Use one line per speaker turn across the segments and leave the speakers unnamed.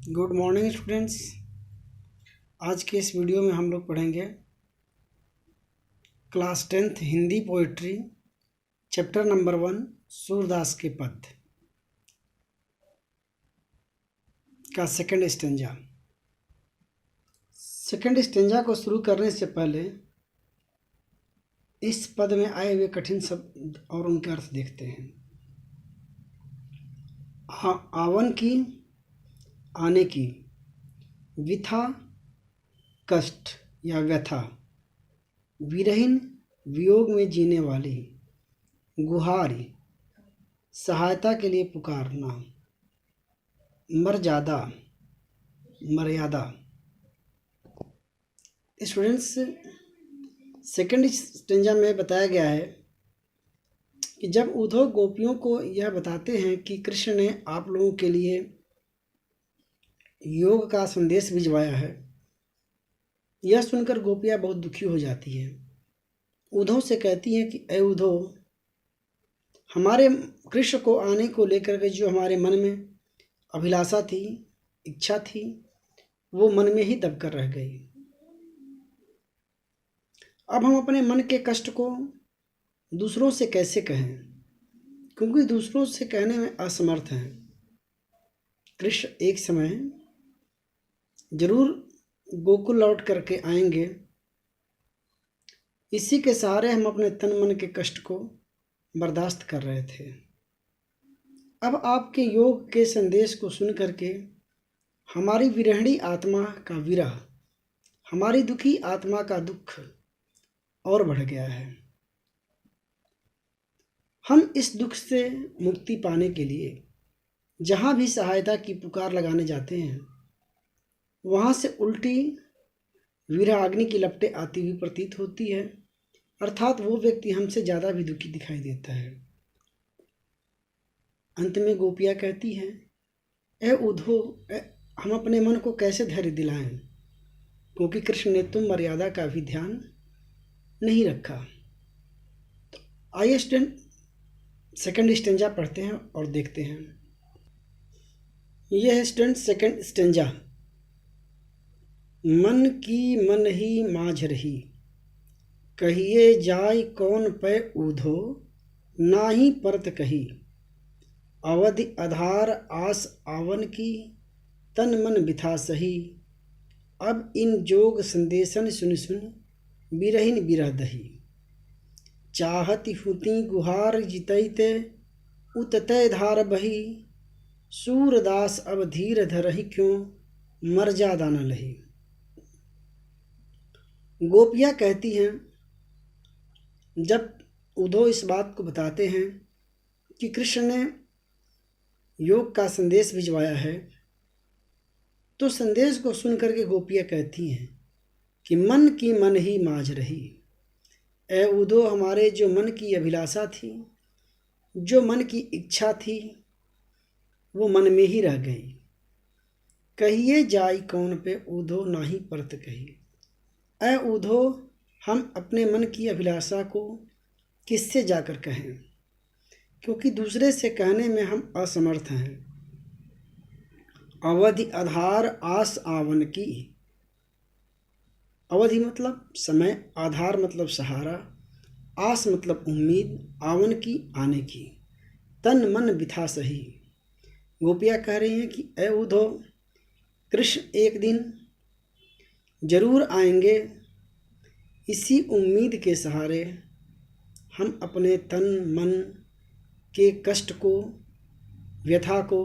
Good morning students. आज के इस वीडियो में हम लोग पढ़ेंगे class 10th Hindi poetry chapter number 1 Surdas के पद का सेकंड स्टेंजा। सेकंड स्टेंजा को शुरू करने से पहले इस पद में आए हुए कठिन शब्द और उनके अर्थ देखते हैं। आवन की, आने की, विथा कष्ट या व्यथा, विरहीन वियोग में जीने वाली, गुहारी सहायता के लिए पुकारना, मर्यादा मर्यादा। स्टूडेंट्स, सेकंड स्टेंजा में बताया गया है कि जब उद्धव गोपियों को यह बताते हैं कि कृष्ण ने आप लोगों के लिए योग का संदेश भिजवाया है, यह सुनकर गोपियाँ बहुत दुखी हो जाती हैं। उद्धव से कहती हैं कि ऐ उद्धव, हमारे कृष्ण को आने को लेकर के जो हमारे मन में अभिलाषा थी, इच्छा थी, वो मन में ही दब कर रह गई। अब हम अपने मन के कष्ट को दूसरों से कैसे कहें, क्योंकि दूसरों से कहने में असमर्थ हैं। कृष्ण एक समय जरूर गोकुल लौट करके आएंगे। इसी के सहारे हम अपने तन मन के कष्ट को बर्दाश्त कर रहे थे। अब आपके योग के संदेश को सुन करके हमारी विरहणी आत्मा का विरह, हमारी दुखी आत्मा का दुख और बढ़ गया है। हम इस दुख से मुक्ति पाने के लिए जहाँ भी सहायता की पुकार लगाने जाते हैं, वहाँ से उल्टी विरह अग्नि की लपटें आती हुई प्रतीत होती है, अर्थात वो व्यक्ति हमसे ज़्यादा भी दुखी दिखाई देता है। अंत में गोपियाँ कहती हैं, ए उद्धव, हम अपने मन को कैसे धैर्य दिलाएं, क्योंकि कृष्ण ने तुम मर्यादा का भी ध्यान नहीं रखा। तो आइए सेकंड स्टेंजा पढ़ते हैं और देखते हैं। यह है स्टूडेंट सेकंड स्टेंजा। मन की मन ही माझ रही, कहिए जाय कौन पै ऊधो, नाही परत कही। अवधि आधार आस आवन की, तन मन बिथा सही। अब इन जोग संदेशन सुन सुन, बिरहिन बिरह दही। चाहती हुती गुहार जितैते, उततै धार बही। सूरदास अब धीर धरहि क्यों, मर्यादा न लही। गोपियाँ कहती हैं, जब उद्धव इस बात को बताते हैं कि कृष्ण ने योग का संदेश भिजवाया है, तो संदेश को सुन करके गोपियाँ कहती हैं कि मन की मन ही माझ रही। ऐ उद्धव, हमारे जो मन की अभिलाषा थी, जो मन की इच्छा थी, वो मन में ही रह गई। कहिए जाई कौन पे उद्धव, नाही परत कही। ऐ उद्धव, हम अपने मन की अभिलाषा को किससे जाकर कहें, क्योंकि दूसरे से कहने में हम असमर्थ हैं। अवधि आधार आस आवन की, अवधि मतलब समय, आधार मतलब सहारा, आस मतलब उम्मीद, आवन की आने की, तन मन बिथा सही। गोपियाँ कह रही हैं कि ऐ उद्धव, कृष्ण एक दिन जरूर आएंगे। इसी उम्मीद के सहारे हम अपने तन मन के कष्ट को, व्यथा को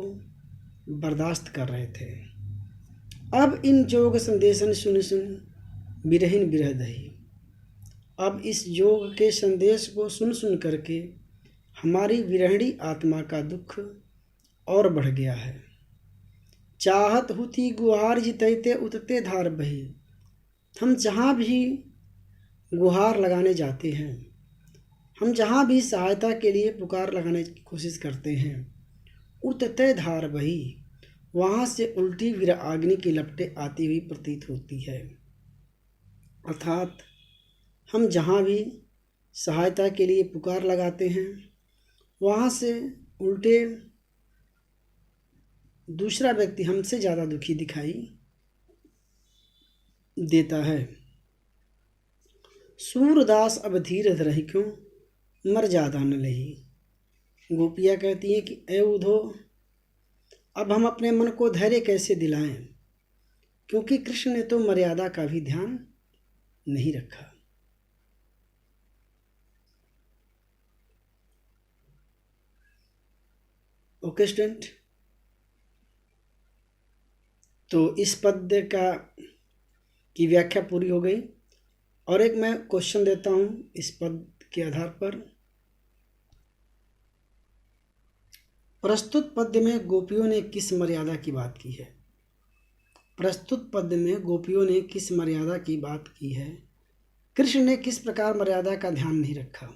बर्दाश्त कर रहे थे। अब इन जोग संदेशन सुन सुन, बिरहिन बिरह दही। अब इस योग के संदेश को सुन सुन करके हमारी विरहणी आत्मा का दुख और बढ़ गया है। चाहत हुती गुहार जितैते, उतते धार बही। हम जहाँ भी गुहार लगाने जाते हैं, हम जहाँ भी सहायता के लिए पुकार लगाने की कोशिश करते हैं, उतते धार बही, वहाँ से उल्टी विरहाग्नि की लपटें आती हुई प्रतीत होती है। अर्थात हम जहाँ भी सहायता के लिए पुकार लगाते हैं, वहाँ से उल्टे दूसरा व्यक्ति हमसे ज़्यादा दुखी दिखाई देता है। सूरदास अब धीरज रही क्यों, मर ज्यादा न लही। गोपियाँ कहती हैं कि ए उधो, अब हम अपने मन को धैर्य कैसे दिलाएं, क्योंकि कृष्ण ने तो मर्यादा का भी ध्यान नहीं रखा। ओके स्टूडेंट, तो इस पद्य की व्याख्या पूरी हो गई। और एक मैं क्वेश्चन देता हूँ इस पद के आधार पर। प्रस्तुत पद्य में गोपियों ने किस मर्यादा की बात की है? प्रस्तुत पद्य में गोपियों ने किस मर्यादा की बात की है? कृष्ण ने किस प्रकार मर्यादा का ध्यान नहीं रखा?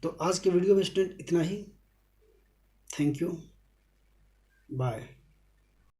तो आज के वीडियो में स्टूडेंट इतना ही। Thank you, bye.